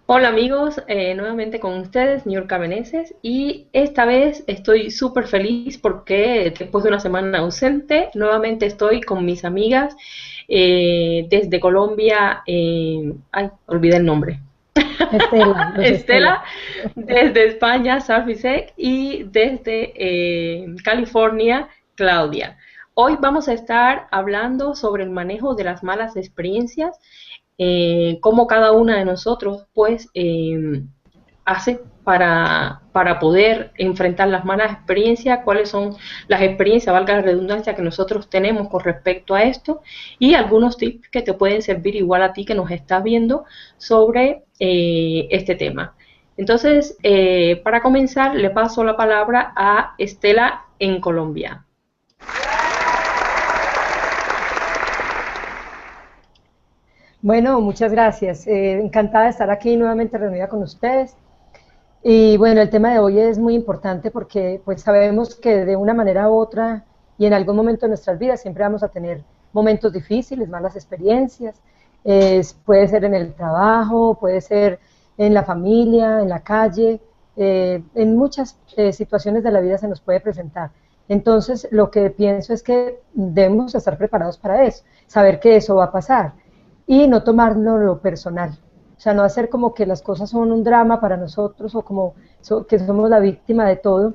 Hola amigos, nuevamente con ustedes, Niurka Meneses, y esta vez estoy súper feliz porque después de una semana ausente, nuevamente estoy con mis amigas desde Colombia, ay, olvidé el nombre, Estela, los Estela. Estela, desde España, Sarfisek, y desde California, Claudia. Hoy vamos a estar hablando sobre el manejo de las malas experiencias, cómo cada una de nosotros pues hace para poder enfrentar las malas experiencias, cuáles son las experiencias, valga la redundancia, que nosotros tenemos con respecto a esto y algunos tips que te pueden servir igual a ti que nos estás viendo sobre este tema. Entonces, para comenzar, le paso la palabra a Estela en Colombia. Bueno, muchas gracias. Encantada de estar aquí nuevamente reunida con ustedes. Y bueno, el tema de hoy es muy importante porque pues sabemos que de una manera u otra y en algún momento de nuestras vidas siempre vamos a tener momentos difíciles, malas experiencias. Puede ser en el trabajo, puede ser en la familia, en la calle, en muchas situaciones de la vida se nos puede presentar. Entonces, lo que pienso es que debemos estar preparados para eso, saber que eso va a pasar y no tomarnos lo personal. O sea, no hacer como que las cosas son un drama para nosotros o como que somos la víctima de todo,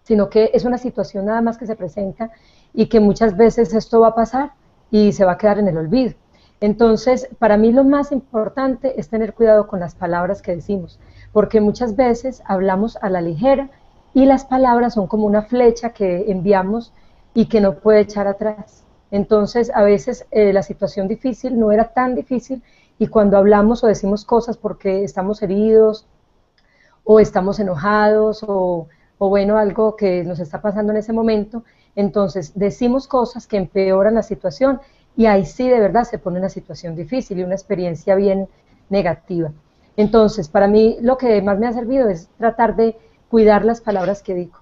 sino que es una situación nada más que se presenta y que muchas veces esto va a pasar y se va a quedar en el olvido. Entonces, para mí lo más importante es tener cuidado con las palabras que decimos, porque muchas veces hablamos a la ligera y las palabras son como una flecha que enviamos y que no puede echar atrás. Entonces, a veces la situación difícil no era tan difícil y cuando hablamos o decimos cosas porque estamos heridos o estamos enojados o bueno, algo que nos está pasando en ese momento, entonces decimos cosas que empeoran la situación y ahí sí de verdad se pone una situación difícil y una experiencia bien negativa. Entonces, para mí lo que más me ha servido es tratar de cuidar las palabras que digo,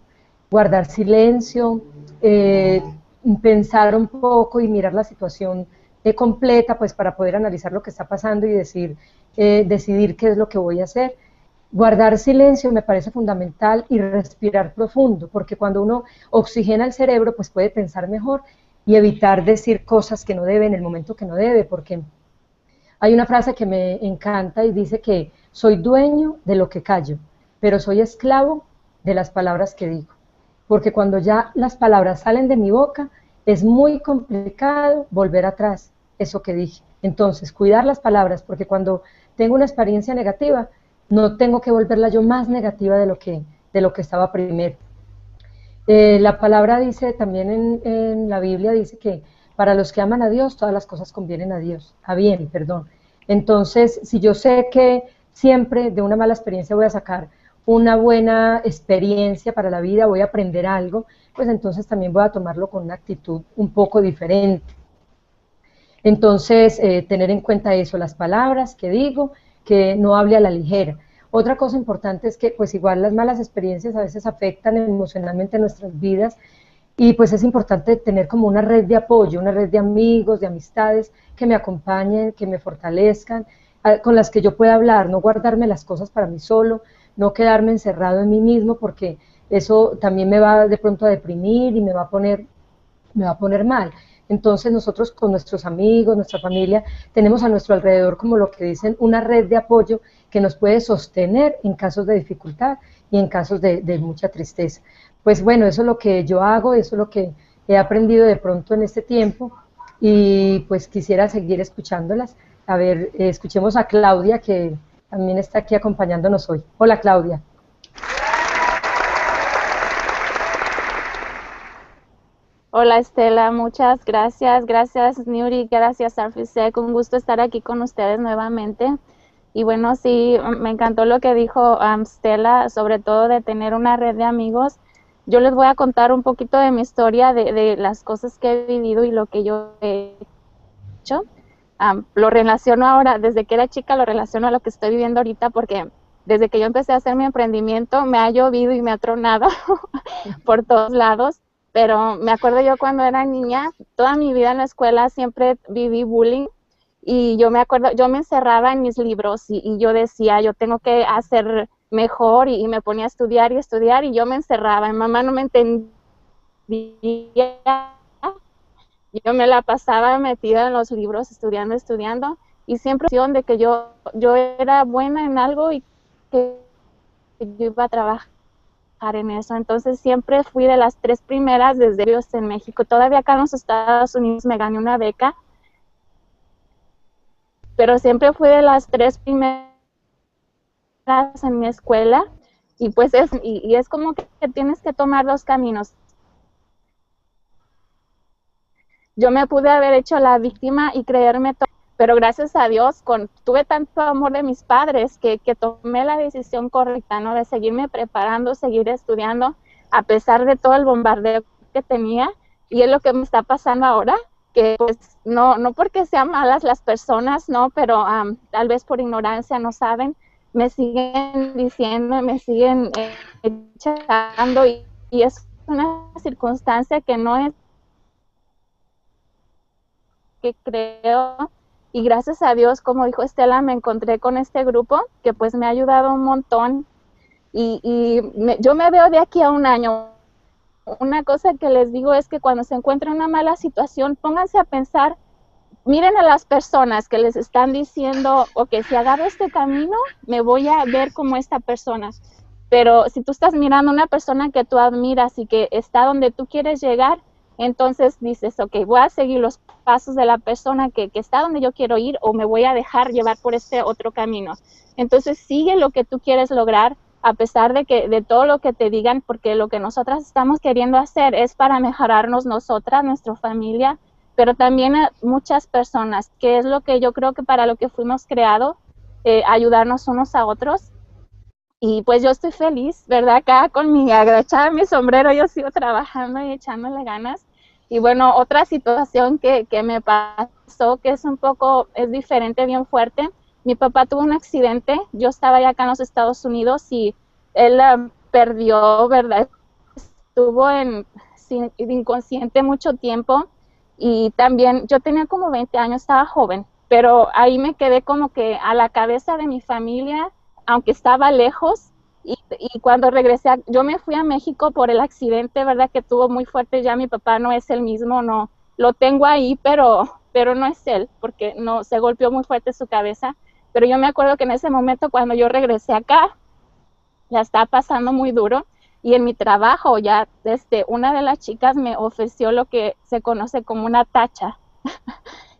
guardar silencio, eh, pensar un poco y mirar la situación completa, pues para poder analizar lo que está pasando y decidir qué es lo que voy a hacer. Guardar silencio me parece fundamental y respirar profundo, porque cuando uno oxigena el cerebro, pues puede pensar mejor y evitar decir cosas que no debe en el momento que no debe, porque hay una frase que me encanta y dice que soy dueño de lo que callo, pero soy esclavo de las palabras que digo. Porque cuando ya las palabras salen de mi boca, es muy complicado volver atrás eso que dije. Entonces, cuidar las palabras, porque cuando tengo una experiencia negativa, no tengo que volverla yo más negativa de lo que estaba primero. La palabra dice también en la Biblia, dice que para los que aman a Dios, todas las cosas convienen a Dios, a bien, perdón. Entonces, si yo sé que siempre de una mala experiencia voy a sacar una buena experiencia para la vida, voy a aprender algo, pues entonces también voy a tomarlo con una actitud un poco diferente. Entonces, tener en cuenta eso, las palabras que digo, que no hable a la ligera. Otra cosa importante es que pues igual las malas experiencias a veces afectan emocionalmente nuestras vidas y pues es importante tener como una red de apoyo, una red de amigos, de amistades que me acompañen, que me fortalezcan, con las que yo pueda hablar, no guardarme las cosas para mí solo, no quedarme encerrado en mí mismo porque eso también me va de pronto a deprimir y me va a poner mal. Entonces nosotros con nuestros amigos, nuestra familia, tenemos a nuestro alrededor como lo que dicen una red de apoyo que nos puede sostener en casos de dificultad y en casos de mucha tristeza. Pues bueno, eso es lo que yo hago, eso es lo que he aprendido de pronto en este tiempo y pues quisiera seguir escuchándolas. A ver, escuchemos a Claudia que también está aquí acompañándonos hoy. Hola Claudia. Hola Estela, muchas gracias. Gracias Nuri, gracias Arfisek. Un gusto estar aquí con ustedes nuevamente. Y bueno, sí, me encantó lo que dijo Stella, sobre todo de tener una red de amigos. Yo les voy a contar un poquito de mi historia, de las cosas que he vivido y lo que yo he hecho. Lo relaciono ahora, desde que era chica, lo relaciono a lo que estoy viviendo ahorita, porque desde que yo empecé a hacer mi emprendimiento, me ha llovido y me ha tronado por todos lados. Pero me acuerdo yo cuando era niña, toda mi vida en la escuela siempre viví bullying y yo me acuerdo, yo me encerraba en mis libros y yo decía, yo tengo que hacer mejor y me ponía a estudiar y yo me encerraba. Mi mamá no me entendía, yo me la pasaba metida en los libros, estudiando, y siempre de que yo era buena en algo y que yo iba a trabajar en eso. Entonces siempre fui de las 3 primeras desde en México. Todavía acá en los Estados Unidos me gané una beca, pero siempre fui de las 3 primeras en mi escuela, y pues es como que tienes que tomar 2 caminos. Yo me pude haber hecho la víctima y creerme todo, pero gracias a Dios tuve tanto amor de mis padres que tomé la decisión correcta, ¿no? De seguirme preparando, seguir estudiando, a pesar de todo el bombardeo que tenía, y es lo que me está pasando ahora, que pues no porque sean malas las personas, ¿no? Pero tal vez por ignorancia no saben, me siguen diciendo, me siguen echando, y es una circunstancia que no es que creo, y gracias a Dios, como dijo Estela, me encontré con este grupo que pues me ha ayudado un montón, yo me veo de aquí a un año. Una cosa que les digo es que cuando se encuentra una mala situación, pónganse a pensar, miren a las personas que les están diciendo, ok, si agarro este camino, me voy a ver como esta persona. Pero si tú estás mirando a una persona que tú admiras y que está donde tú quieres llegar, entonces dices, ok, voy a seguir los pasos de la persona que está donde yo quiero ir, o me voy a dejar llevar por este otro camino. Entonces sigue lo que tú quieres lograr, a pesar de todo lo que te digan, porque lo que nosotras estamos queriendo hacer es para mejorarnos nosotras, nuestra familia, pero también a muchas personas, que es lo que yo creo que para lo que fuimos creados, ayudarnos unos a otros. Y pues yo estoy feliz, ¿verdad? Acá con mi agachada, mi sombrero, yo sigo trabajando y echándole ganas. Y bueno, otra situación que me pasó, que es diferente, bien fuerte. Mi papá tuvo un accidente, yo estaba ya acá en los Estados Unidos y él perdió, ¿verdad? Estuvo inconsciente mucho tiempo, y también yo tenía como 20 años, estaba joven, pero ahí me quedé como que a la cabeza de mi familia, aunque estaba lejos, y cuando regresé, yo me fui a México por el accidente, ¿verdad? Que tuvo muy fuerte, ya mi papá no es el mismo, no, lo tengo ahí, pero no es él, porque no, se golpeó muy fuerte su cabeza, pero yo me acuerdo que en ese momento cuando yo regresé acá, la estaba pasando muy duro, y en mi trabajo ya una de las chicas me ofreció lo que se conoce como una tacha,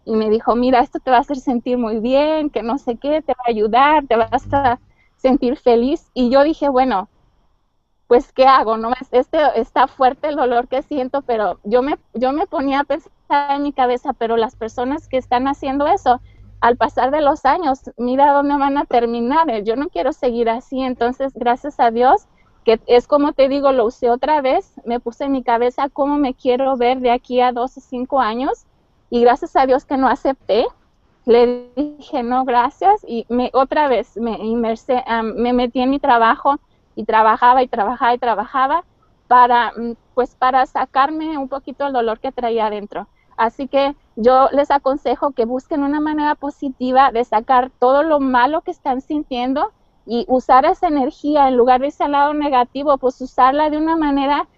y me dijo, mira, esto te va a hacer sentir muy bien, que no sé qué, te va a ayudar, te vas a sentir feliz. Y yo dije, bueno, pues ¿qué hago? ¿No? Está fuerte el dolor que siento, pero yo me ponía a pensar en mi cabeza, pero las personas que están haciendo eso, al pasar de los años, mira dónde van a terminar. Yo no quiero seguir así. Entonces, gracias a Dios, que es como te digo, lo usé otra vez, me puse en mi cabeza cómo me quiero ver de aquí a 2 o 5 años, y gracias a Dios que no acepté. Le dije no, gracias, y otra vez me metí en mi trabajo, y trabajaba para sacarme un poquito el dolor que traía adentro. Así que yo les aconsejo que busquen una manera positiva de sacar todo lo malo que están sintiendo, y usar esa energía en lugar de ese lado negativo, pues usarla de una manera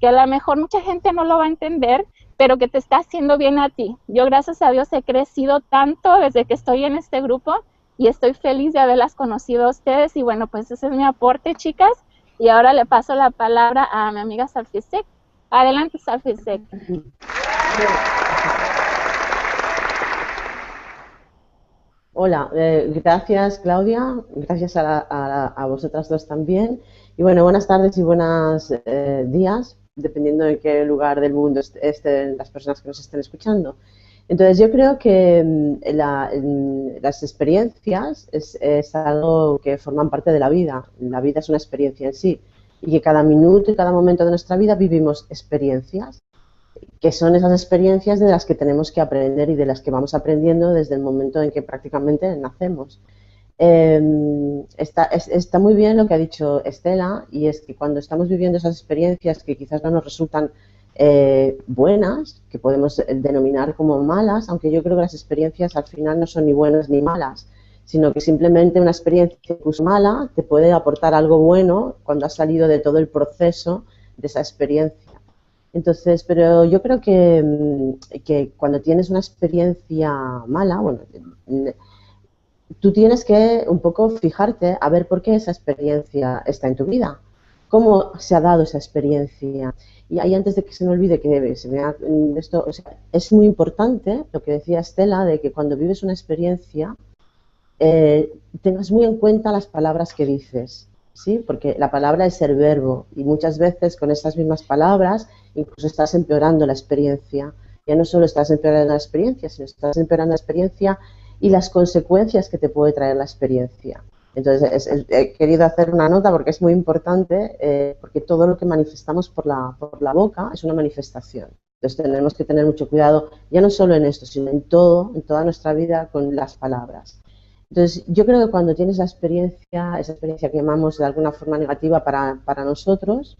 que a lo mejor mucha gente no lo va a entender, pero que te está haciendo bien a ti. Yo, gracias a Dios, he crecido tanto desde que estoy en este grupo, y estoy feliz de haberlas conocido a ustedes. Y bueno, pues ese es mi aporte, chicas. Y ahora le paso la palabra a mi amiga Sarfisek. Adelante, Sarfisek. Hola, gracias Claudia, gracias a vosotras dos también. Y bueno, buenas tardes y buenos días, dependiendo de qué lugar del mundo estén las personas que nos estén escuchando. Entonces yo creo que las experiencias es algo que forman parte de la vida. La vida es una experiencia en sí, y que cada minuto y cada momento de nuestra vida vivimos experiencias, que son esas experiencias de las que tenemos que aprender y de las que vamos aprendiendo desde el momento en que prácticamente nacemos. Está muy bien lo que ha dicho Estela, y es que cuando estamos viviendo esas experiencias que quizás no nos resultan buenas, que podemos denominar como malas, aunque yo creo que las experiencias al final no son ni buenas ni malas, sino que simplemente una experiencia incluso mala te puede aportar algo bueno cuando has salido de todo el proceso de esa experiencia. Entonces, pero yo creo que cuando tienes una experiencia mala, bueno, tú tienes que un poco fijarte a ver por qué esa experiencia está en tu vida, cómo se ha dado esa experiencia. Y ahí, antes de que se me olvide que esto, o sea, es muy importante lo que decía Estela, de que cuando vives una experiencia tengas muy en cuenta las palabras que dices, ¿sí? Porque la palabra es el verbo y muchas veces con estas mismas palabras incluso estás empeorando la experiencia. Ya no solo estás empeorando la experiencia, sino estás empeorando la experiencia y las consecuencias que te puede traer la experiencia. Entonces, he querido hacer una nota porque es muy importante, porque todo lo que manifestamos por la boca es una manifestación. Entonces, tenemos que tener mucho cuidado, ya no solo en esto, sino en todo, en toda nuestra vida, con las palabras. Entonces, yo creo que cuando tienes esa experiencia que llamamos de alguna forma negativa para nosotros,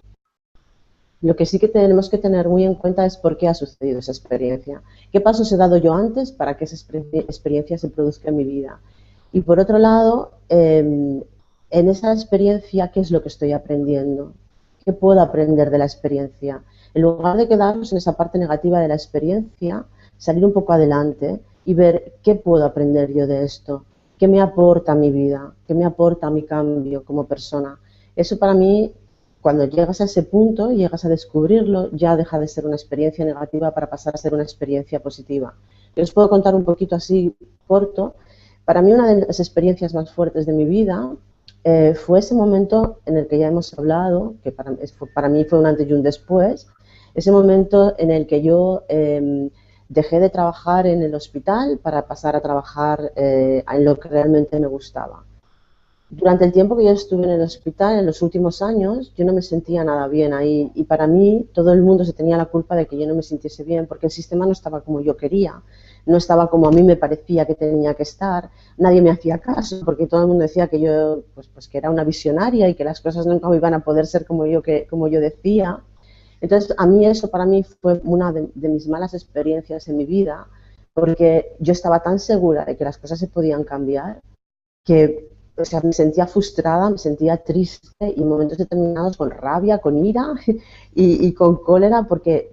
lo que sí que tenemos que tener muy en cuenta es por qué ha sucedido esa experiencia. ¿Qué pasos he dado yo antes para que esa experiencia se produzca en mi vida? Y por otro lado, en esa experiencia, ¿qué es lo que estoy aprendiendo? ¿Qué puedo aprender de la experiencia? En lugar de quedarnos en esa parte negativa de la experiencia, salir un poco adelante y ver qué puedo aprender yo de esto, qué me aporta a mi vida, qué me aporta a mi cambio como persona. Eso para mí, cuando llegas a ese punto y llegas a descubrirlo, ya deja de ser una experiencia negativa para pasar a ser una experiencia positiva. Yo os puedo contar un poquito así corto. Para mí, una de las experiencias más fuertes de mi vida fue ese momento en el que ya hemos hablado, que para mí fue un antes y un después, ese momento en el que yo dejé de trabajar en el hospital para pasar a trabajar en lo que realmente me gustaba. Durante el tiempo que yo estuve en el hospital, en los últimos años, yo no me sentía nada bien ahí y para mí todo el mundo se tenía la culpa de que yo no me sintiese bien porque el sistema no estaba como yo quería, no estaba como a mí me parecía que tenía que estar, nadie me hacía caso porque todo el mundo decía que yo pues que era una visionaria y que las cosas nunca me iban a poder ser como yo decía. Entonces, a mí eso para mí fue una de mis malas experiencias en mi vida porque yo estaba tan segura de que las cosas se podían cambiar que, o sea, me sentía frustrada, me sentía triste y en momentos determinados con rabia, con ira y con cólera porque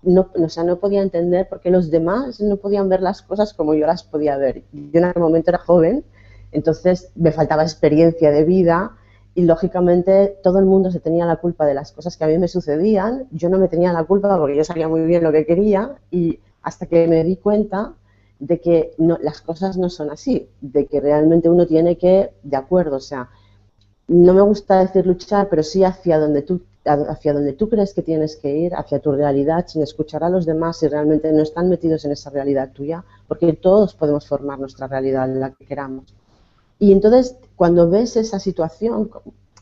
no podía entender por qué los demás no podían ver las cosas como yo las podía ver. Yo en aquel momento era joven, entonces me faltaba experiencia de vida y lógicamente todo el mundo se tenía la culpa de las cosas que a mí me sucedían. Yo no me tenía la culpa porque yo sabía muy bien lo que quería y hasta que me di cuenta de que las cosas no son así, de que realmente uno tiene que, de acuerdo, o sea, no me gusta decir luchar, pero sí hacia donde tú crees que tienes que ir, hacia tu realidad, sin escuchar a los demás si realmente no están metidos en esa realidad tuya, porque todos podemos formar nuestra realidad, la que queramos. Y entonces, cuando ves esa situación,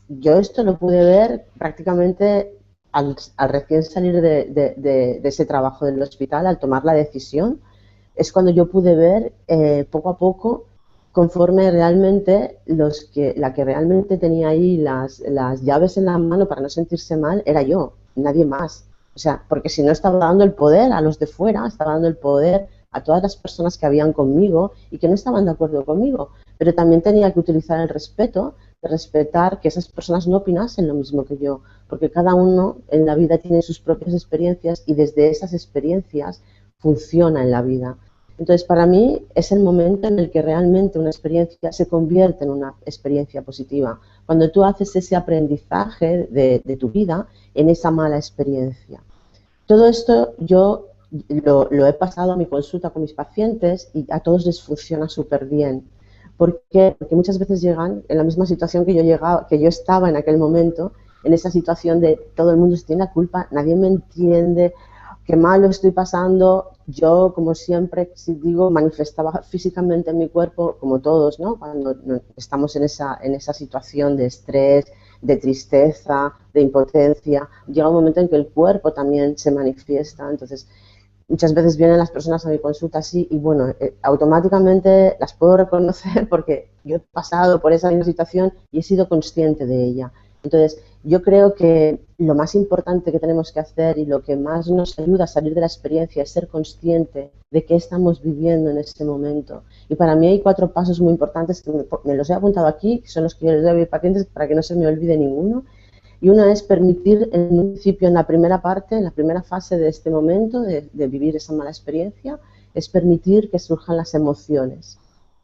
yo esto lo pude ver prácticamente al recién salir de ese trabajo del hospital, al tomar la decisión, es cuando yo pude ver poco a poco, conforme realmente la que realmente tenía ahí las llaves en la mano para no sentirse mal, era yo, nadie más. O sea, porque si no estaba dando el poder a los de fuera, estaba dando el poder a todas las personas que habían conmigo y que no estaban de acuerdo conmigo. Pero también tenía que utilizar el respeto, de respetar que esas personas no opinasen lo mismo que yo, porque cada uno en la vida tiene sus propias experiencias y desde esas experiencias funciona en la vida. Entonces, para mí es el momento en el que realmente una experiencia se convierte en una experiencia positiva, cuando tú haces ese aprendizaje de tu vida en esa mala experiencia. Todo esto yo lo he pasado a mi consulta con mis pacientes y a todos les funciona súper bien. ¿Por qué? Porque muchas veces llegan en la misma situación que yo estaba en aquel momento, en esa situación de todo el mundo se tiene la culpa, nadie me entiende, qué mal lo estoy pasando. Yo, como siempre, si digo, manifestaba físicamente en mi cuerpo, como todos, ¿no? Cuando estamos en esa situación de estrés, de tristeza, de impotencia, llega un momento en que el cuerpo también se manifiesta. Entonces, muchas veces vienen las personas a mi consulta así y, bueno, automáticamente las puedo reconocer porque yo he pasado por esa misma situación y he sido consciente de ella. Entonces, yo creo que lo más importante que tenemos que hacer y lo que más nos ayuda a salir de la experiencia es ser consciente de qué estamos viviendo en ese momento. Y para mí hay 4 pasos muy importantes que me los he apuntado aquí, que son los que yo les doy a mis pacientes para que no se me olvide ninguno. Y una es permitir en un principio, en la primera parte, en la primera fase de este momento, de vivir esa mala experiencia, es permitir que surjan las emociones.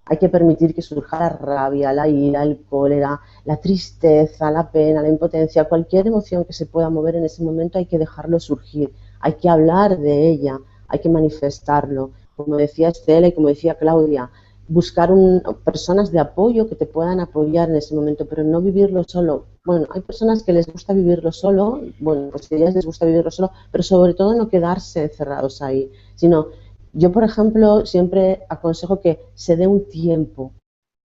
Hay que permitir que surja la rabia, la ira, el cólera, la tristeza, la pena, la impotencia, cualquier emoción que se pueda mover en ese momento hay que dejarlo surgir, hay que hablar de ella, hay que manifestarlo. Como decía Estela y como decía Claudia, buscar personas de apoyo que te puedan apoyar en ese momento, pero no vivirlo solo. Bueno, hay personas que les gusta vivirlo solo, bueno, pues a ellas les gusta vivirlo solo, pero sobre todo no quedarse encerrados ahí, sino yo, por ejemplo, siempre aconsejo que se dé un tiempo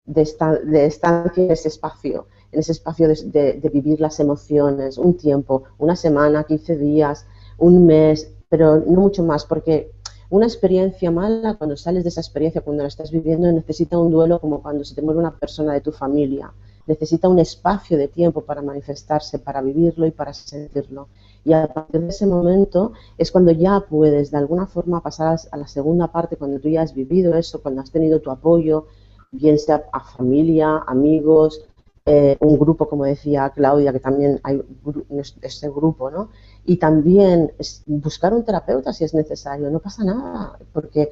de estancia en ese espacio de vivir las emociones, un tiempo, una semana, 15 días, un mes, pero no mucho más, porque una experiencia mala, cuando sales de esa experiencia, cuando la estás viviendo, necesita un duelo como cuando se te muere una persona de tu familia. Necesita un espacio de tiempo para manifestarse, para vivirlo y para sentirlo. Y a partir de ese momento es cuando ya puedes de alguna forma pasar a la segunda parte, cuando tú ya has vivido eso, cuando has tenido tu apoyo, bien sea a familia, amigos, un grupo, como decía Claudia, que también hay este grupo, ¿no? Y también buscar un terapeuta si es necesario, no pasa nada, porque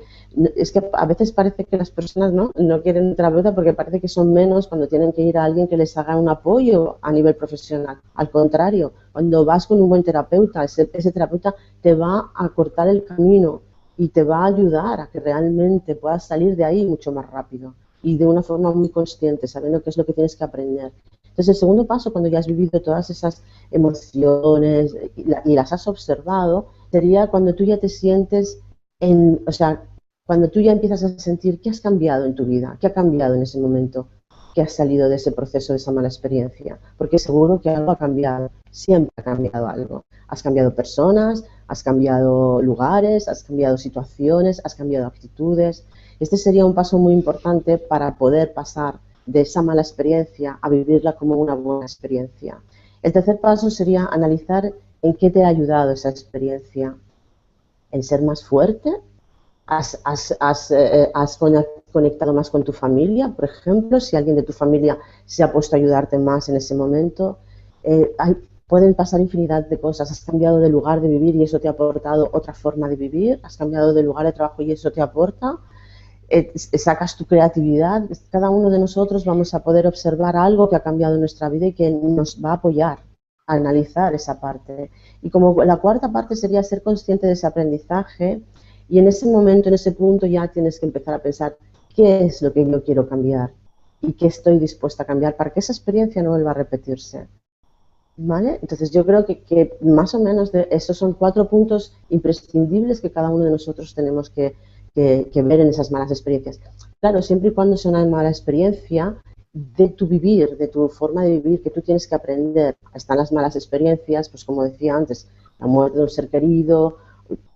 es que a veces parece que las personas no quieren un terapeuta porque parece que son menos cuando tienen que ir a alguien que les haga un apoyo a nivel profesional. Al contrario, cuando vas con un buen terapeuta, ese terapeuta te va a cortar el camino y te va a ayudar a que realmente puedas salir de ahí mucho más rápido y de una forma muy consciente, sabiendo qué es lo que tienes que aprender. Entonces, el segundo paso, cuando ya has vivido todas esas emociones y las has observado, sería cuando tú ya te sientes o sea, cuando tú ya empiezas a sentir qué has cambiado en tu vida, qué ha cambiado en ese momento que has salido de ese proceso, de esa mala experiencia, porque seguro que algo ha cambiado, siempre ha cambiado algo. Has cambiado personas, has cambiado lugares, has cambiado situaciones, has cambiado actitudes. Este sería un paso muy importante para poder pasar de esa mala experiencia a vivirla como una buena experiencia. El tercer paso sería analizar en qué te ha ayudado esa experiencia. ¿En ser más fuerte? ¿Has conectado más con tu familia, por ejemplo? Si alguien de tu familia se ha puesto a ayudarte más en ese momento. Pueden pasar infinidad de cosas. Has cambiado de lugar de vivir y eso te ha aportado otra forma de vivir. Has cambiado de lugar de trabajo y eso te aporta. Sacas tu creatividad. Cada uno de nosotros vamos a poder observar algo que ha cambiado en nuestra vida y que nos va a apoyar a analizar esa parte. Y como la cuarta parte sería ser consciente de ese aprendizaje, y en ese momento, en ese punto, ya tienes que empezar a pensar qué es lo que yo quiero cambiar y qué estoy dispuesta a cambiar para que esa experiencia no vuelva a repetirse. ¿Vale? Entonces yo creo que más o menos esos son 4 puntos imprescindibles que cada uno de nosotros tenemos que ver en esas malas experiencias. Claro, siempre y cuando sea una mala experiencia de tu vivir, de tu forma de vivir, que tú tienes que aprender. Están las malas experiencias, pues como decía antes, la muerte de un ser querido,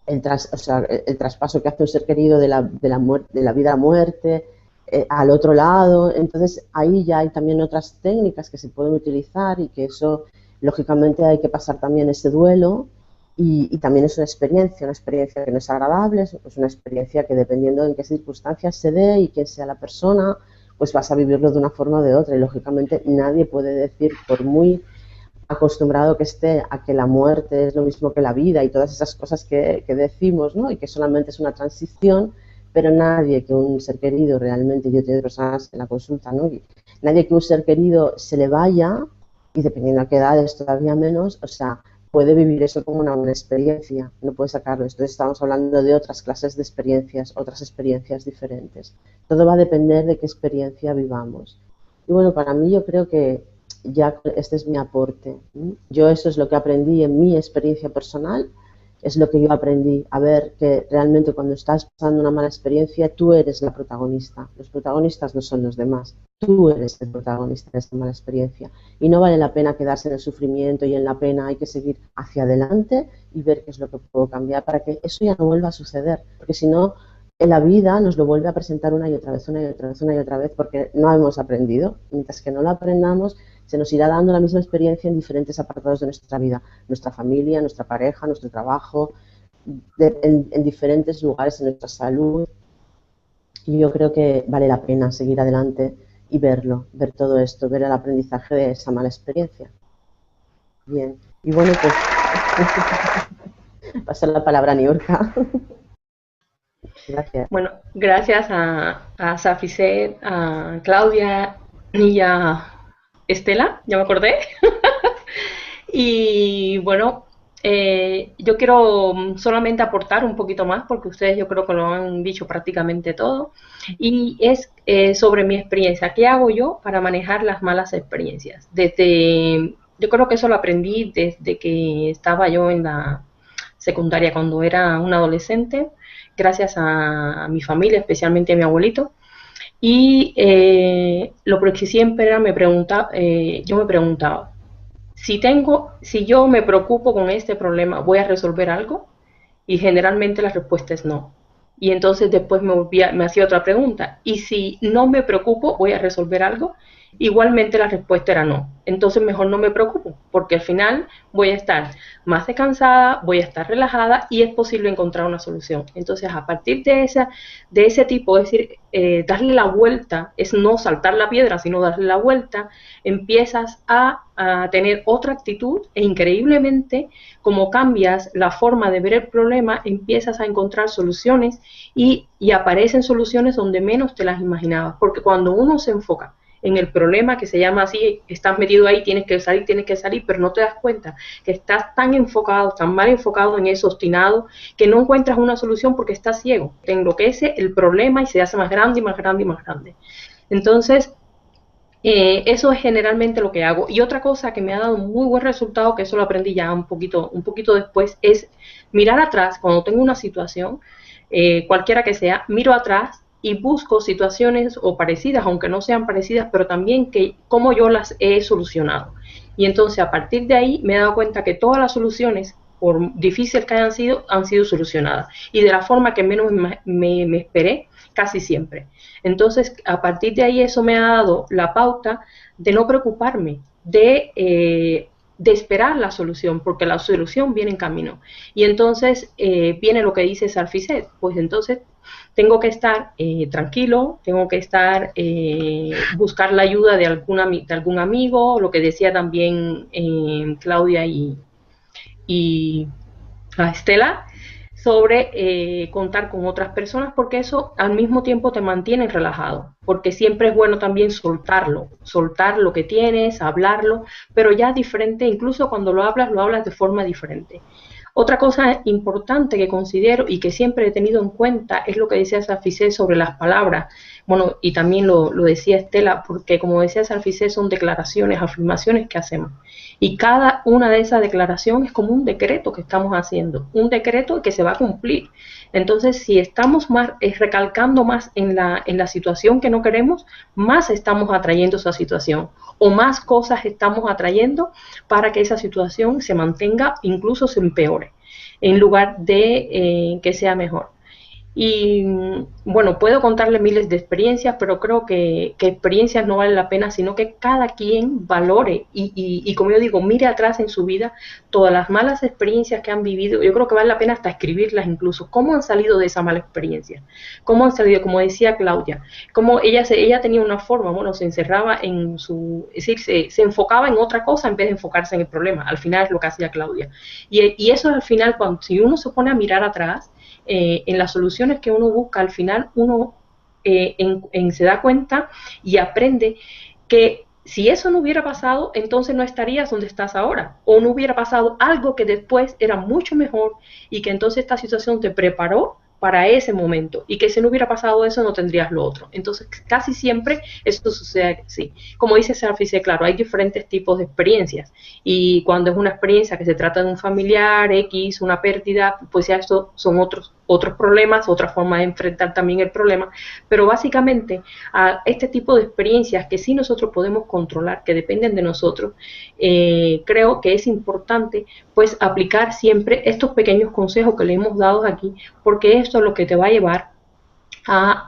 el traspaso que hace un ser querido de la vida a la muerte, al otro lado. Entonces ahí ya hay también otras técnicas que se pueden utilizar y que eso, lógicamente, hay que pasar también ese duelo. Y también es una experiencia que no es agradable, es una experiencia que dependiendo en qué circunstancias se dé y quién sea la persona, pues vas a vivirlo de una forma o de otra. Y lógicamente nadie puede decir, por muy acostumbrado que esté a que la muerte es lo mismo que la vida y todas esas cosas que decimos, ¿no? Y que solamente es una transición, pero nadie que un ser querido realmente, yo tengo personas en la consulta, ¿no? Y nadie que un ser querido se le vaya, y dependiendo a qué edad es todavía menos, o sea, puede vivir eso como una experiencia, no puede sacarlo. Entonces estamos hablando de otras clases de experiencias, otras experiencias diferentes. Todo va a depender de qué experiencia vivamos. Y bueno, para mí yo creo que ya este es mi aporte. Yo eso es lo que aprendí en mi experiencia personal, es lo que yo aprendí, a ver que realmente cuando estás pasando una mala experiencia, tú eres la protagonista. Los protagonistas no son los demás, tú eres el protagonista de esta mala experiencia. Y no vale la pena quedarse en el sufrimiento y en la pena, hay que seguir hacia adelante y ver qué es lo que puedo cambiar para que eso ya no vuelva a suceder, porque si no, en la vida nos lo vuelve a presentar una y otra vez, una y otra vez, una y otra vez, porque no hemos aprendido. Mientras que no lo aprendamos, se nos irá dando la misma experiencia en diferentes apartados de nuestra vida, nuestra familia, nuestra pareja, nuestro trabajo, en diferentes lugares, en nuestra salud. Y yo creo que vale la pena seguir adelante y verlo, ver todo esto, ver el aprendizaje de esa mala experiencia. Bien, y bueno, pues paso la palabra a Niurka. Gracias. Bueno, gracias a Safisé, a Claudia y a Estela, ya me acordé. Y bueno, yo quiero solamente aportar un poquito más, porque ustedes yo creo que lo han dicho prácticamente todo, y es sobre mi experiencia. ¿Qué hago yo para manejar las malas experiencias? Yo creo que eso lo aprendí desde que estaba yo en la secundaria, cuando era un adolescente, gracias a mi familia, especialmente a mi abuelito. Y lo que siempre era, yo me preguntaba, si yo me preocupo con este problema, ¿voy a resolver algo? Y generalmente la respuesta es no. Y entonces después me hacía otra pregunta, ¿y si no me preocupo, voy a resolver algo? Igualmente la respuesta era no. Entonces mejor no me preocupo, porque al final voy a estar más descansada, voy a estar relajada y es posible encontrar una solución. Entonces a partir de ese tipo, es decir, darle la vuelta, es no saltar la piedra, sino darle la vuelta, empiezas a tener otra actitud e increíblemente, como cambias la forma de ver el problema, empiezas a encontrar soluciones y aparecen soluciones donde menos te las imaginabas, porque cuando uno se enfoca en el problema, que se llama así, estás metido ahí, tienes que salir, pero no te das cuenta que estás tan enfocado, tan mal enfocado en eso, obstinado, que no encuentras una solución porque estás ciego, te enloquece el problema y se hace más grande y más grande y más grande. Entonces, eso es generalmente lo que hago. Y otra cosa que me ha dado un muy buen resultado, que eso lo aprendí ya un poquito después, es mirar atrás cuando tengo una situación, cualquiera que sea, miro atrás y busco situaciones o parecidas, aunque no sean parecidas, pero también cómo yo las he solucionado. Y entonces a partir de ahí me he dado cuenta que todas las soluciones, por difíciles que han sido solucionadas. Y de la forma que menos me esperé, casi siempre. Entonces, a partir de ahí eso me ha dado la pauta de no preocuparme, de esperar la solución, porque la solución viene en camino. Y entonces viene lo que dice Sarfiset, pues entonces tengo que estar tranquilo, tengo que estar, buscar la ayuda de algún amigo, lo que decía también Claudia y a Estela, sobre contar con otras personas, porque eso al mismo tiempo te mantiene relajado, porque siempre es bueno también soltar lo que tienes, hablarlo, pero ya diferente, incluso cuando lo hablas de forma diferente. Otra cosa importante que considero y que siempre he tenido en cuenta es lo que decía Sarfisé sobre las palabras. Bueno, y también lo decía Estela, porque como decía Sarfisé, son declaraciones, afirmaciones que hacemos. Y cada una de esas declaraciones es como un decreto que estamos haciendo, un decreto que se va a cumplir. Entonces, si estamos más recalcando más en la situación que no queremos, más estamos atrayendo esa situación o más cosas estamos atrayendo para que esa situación se mantenga, incluso se empeore, en lugar de que sea mejor. Y bueno, puedo contarle miles de experiencias, pero creo que experiencias no valen la pena, sino que cada quien valore y como yo digo, mire atrás en su vida todas las malas experiencias que han vivido. Yo creo que vale la pena hasta escribirlas incluso, cómo han salido de esa mala experiencia, cómo han salido, como decía Claudia, cómo ella tenía una forma, bueno, se encerraba en es decir, se enfocaba en otra cosa en vez de enfocarse en el problema. Al final es lo que hacía Claudia. Y eso al final, si uno se pone a mirar atrás, en las soluciones que uno busca, al final uno se da cuenta y aprende que si eso no hubiera pasado, entonces no estarías donde estás ahora, o no hubiera pasado algo que después era mucho mejor y que entonces esta situación te preparó para ese momento, y que si no hubiera pasado eso no tendrías lo otro. Entonces casi siempre esto sucede así. Como dice Sarfise, claro, hay diferentes tipos de experiencias, y cuando es una experiencia que se trata de un familiar X, una pérdida, pues ya esto son otros problemas, otra forma de enfrentar también el problema, pero básicamente a este tipo de experiencias que sí nosotros podemos controlar, que dependen de nosotros, creo que es importante pues aplicar siempre estos pequeños consejos que le hemos dado aquí, porque esto es lo que te va a llevar a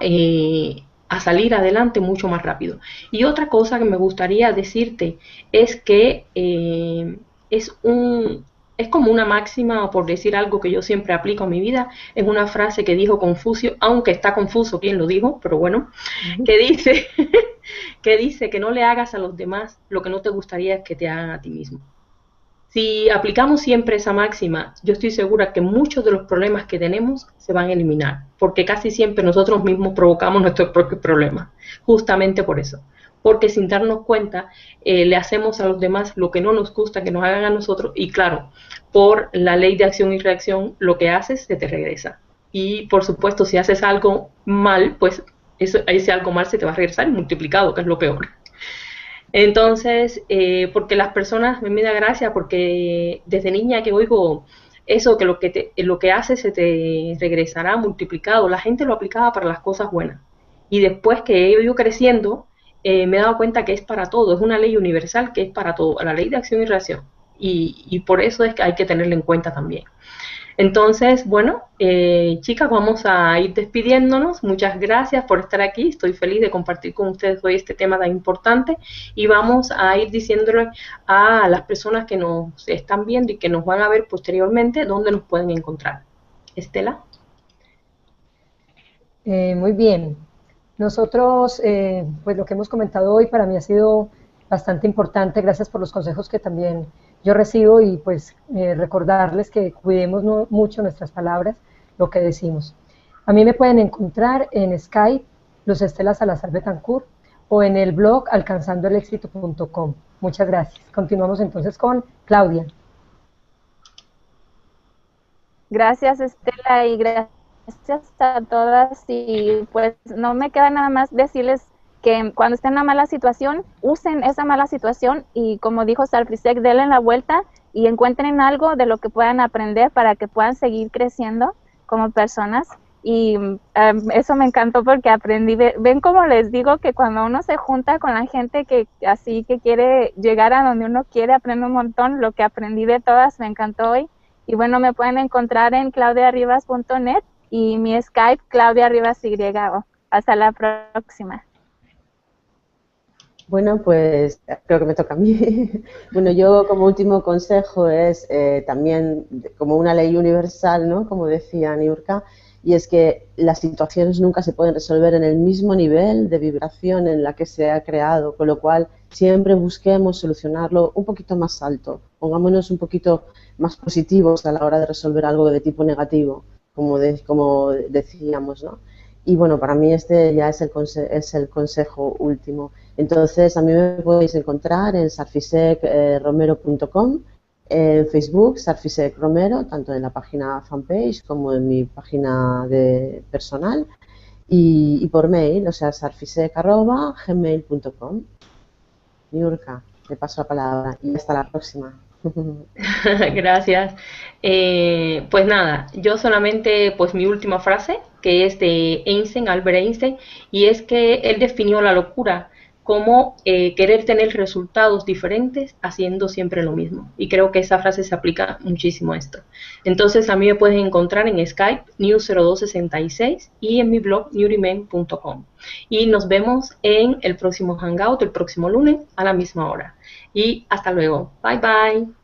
a salir adelante mucho más rápido. Y otra cosa que me gustaría decirte es que es como una máxima, por decir algo que yo siempre aplico a mi vida, es una frase que dijo Confucio, aunque está confuso quién lo dijo, pero bueno, que dice, que dice que no le hagas a los demás lo que no te gustaría que te hagan a ti mismo. Si aplicamos siempre esa máxima, yo estoy segura que muchos de los problemas que tenemos se van a eliminar, porque casi siempre nosotros mismos provocamos nuestros propios problemas, justamente por eso. Porque sin darnos cuenta, le hacemos a los demás lo que no nos gusta que nos hagan a nosotros, y claro, por la ley de acción y reacción, lo que haces se te regresa. Y por supuesto, si haces algo mal, pues ese algo mal se te va a regresar multiplicado, que es lo peor. Entonces, porque las personas, me da gracia, porque desde niña que oigo eso, que lo que haces se te regresará multiplicado, la gente lo aplicaba para las cosas buenas. Y después que he ido creciendo, me he dado cuenta que es para todo, es una ley universal que es para todo, la ley de acción y reacción. Y por eso es que hay que tenerla en cuenta también. Entonces, bueno, chicas, vamos a ir despidiéndonos. Muchas gracias por estar aquí. Estoy feliz de compartir con ustedes hoy este tema tan importante. Y vamos a ir diciéndole a las personas que nos están viendo y que nos van a ver posteriormente dónde nos pueden encontrar. Estela. Muy bien. Nosotros, pues lo que hemos comentado hoy para mí ha sido bastante importante. Gracias por los consejos que también yo recibo y pues recordarles que cuidemos mucho nuestras palabras, lo que decimos. A mí me pueden encontrar en Skype, Luz Estela Salazar Betancourt, o en el blog alcanzandoelexito.com. Muchas gracias. Continuamos entonces con Claudia. Gracias, Estela, y gracias a todas. Y pues no me queda nada más decirles que cuando estén en una mala situación, usen esa mala situación y, como dijo Sarfisek, denle la vuelta y encuentren algo de lo que puedan aprender para que puedan seguir creciendo como personas. Y eso me encantó porque aprendí. Ven como les digo que cuando uno se junta con la gente que quiere llegar a donde uno quiere, aprende un montón. Lo que aprendí de todas me encantó hoy. Y bueno, me pueden encontrar en claudiarribas.net y mi Skype, claudiarribasy. Hasta la próxima. Bueno, pues creo que me toca a mí. Bueno, yo como último consejo es también como una ley universal, ¿no? Como decía Niurka, y es que las situaciones nunca se pueden resolver en el mismo nivel de vibración en la que se ha creado, con lo cual siempre busquemos solucionarlo un poquito más alto, pongámonos un poquito más positivos a la hora de resolver algo de tipo negativo, como decíamos, ¿no? Y bueno, para mí este ya es el consejo último. Entonces, a mí me podéis encontrar en sarfisekromero.com, en Facebook, Sarfisek Romero, tanto en la página fanpage como en mi página personal, y por mail, o sea, sarfisek@gmail.com. Niurka, te paso la palabra y hasta la próxima. Gracias. Pues nada, yo solamente, pues mi última frase, que es de Einstein, Albert Einstein, y es que él definió la locura como querer tener resultados diferentes haciendo siempre lo mismo. Y creo que esa frase se aplica muchísimo a esto. Entonces a mí me pueden encontrar en Skype, News0266, y en mi blog, newrymen.com. Y nos vemos en el próximo Hangout, el próximo lunes, a la misma hora. Y hasta luego. Bye, bye.